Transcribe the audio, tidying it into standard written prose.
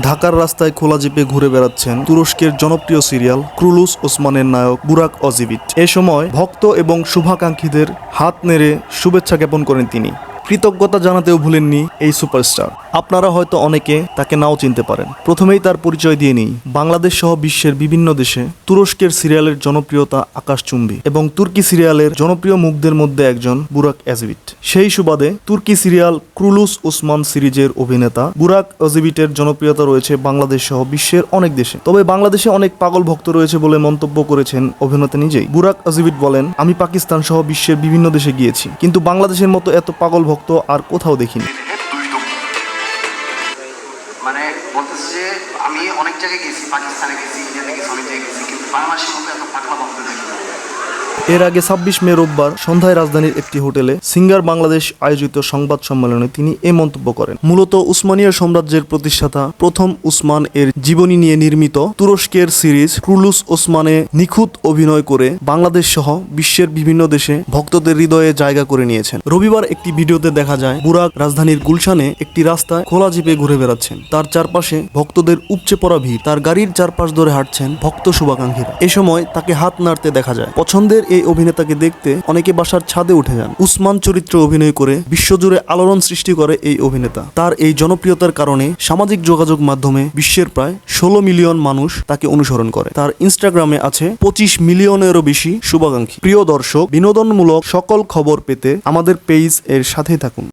ঢাকার রাস্তায় খোলা জিপে ঘুরে বেড়াচ্ছেন তুরস্কের জনপ্রিয় সিরিয়াল ক্রুলুস ওসমানের নায়ক বুরাক অজিভিট। এ সময় ভক্ত এবং শুভাকাঙ্ক্ষীদের হাত নেড়ে শুভেচ্ছা জ্ঞাপন করেন তিনি। কৃতজ্ঞতা জানাতেও ভুলেননি এই সুপারস্টার। আপনারা হয়তো অনেকে তাকে নাও চিনতে পারেন। প্রথমেই তার পরিচয় দিয়ে নিই। বাংলাদেশ সহ বিশ্বের বিভিন্ন দেশে তুরস্কের সিরিয়ালের জনপ্রিয়তা আকাশচুম্বী এবং তুর্কি সিরিয়ালের জনপ্রিয় মুখদের মধ্যে একজন বুরাক অজিভিট। সেই সুবাদে তুর্কি সিরিয়াল ক্রুলুস ওসমান সিরিজের অভিনেতা বুরাক অজিভিটের জনপ্রিয়তা রয়েছে বাংলাদেশ সহ বিশ্বের অনেক দেশে। তবে বাংলাদেশে অনেক পাগল ভক্ত রয়েছে বলে মন্তব্য করেছেন অভিনেতা নিজেই। বুরাক অজিভিট বলেন, আমি পাকিস্তান সহ বিশ্বের বিভিন্ন দেশে গিয়েছি, কিন্তু বাংলাদেশের মতো এত পাগল ভক্ত আর কোথাও দেখিনি। মানে বলতেছে যে আমি অনেক জায়গায় গেছি, পাকিস্তানে গেছি, ইন্ডিয়াতে গেছি, অনেক জায়গায় গেছি, কিন্তু বাংলাদেশের মতো এত পাগলা ভক্ত দেখি। এর আগে ২৬ মে রোববার সন্ধ্যায় রাজধানীর একটি হোটেলে সিঙ্গার বাংলাদেশ আয়োজিত সংবাদ সম্মেলনে তিনি এ মন্তব্য করেন। মূলত উসমানীয় সাম্রাজ্যের প্রতিষ্ঠাতা প্রথম উসমান এর জীবনী নিয়ে নির্মিত তুরস্কের সিরিজ ক্রুলুস ওসমানে নিখুঁত অভিনয় করে বাংলাদেশ সহ বিশ্বের বিভিন্ন দেশে ভক্তদের হৃদয়ে জায়গা করে নিয়েছেন। রবিবার একটি ভিডিওতে দেখা যায় বুরাক রাজধানীর গুলশানে একটি রাস্তায় খোলা জিপে ঘুরে বেড়াচ্ছেন। তার চারপাশে ভক্তদের উপচে পড়া ভিড়। তার গাড়ির চারপাশ ধরে হাঁটছেন ভক্ত শুভাকাঙ্ক্ষীরা। এ সময় তাকে হাত নাড়তে দেখা যায়। পছন্দের এই অভিনেতাকে দেখতে অনেকে বাসার ছাদে উঠে যান। উসমান চরিত্রে অভিনয় করে বিশ্বজুড়ে আলোড়ন সৃষ্টি করে এই অভিনেতা। তার এই জনপ্রিয়তার কারণে সামাজিক যোগাযোগ মাধ্যমে বিশ্বের প্রায় ১৬ মিলিয়ন মানুষ তাকে অনুসরণ করে। তার ইনস্টাগ্রামে আছে ২৫ মিলিয়নেরও বেশি শুভাকাঙ্ক্ষী। প্রিয় দর্শক, বিনোদনমূলক সকল খবর পেতে আমাদের পেজ এর সাথেই থাকুন।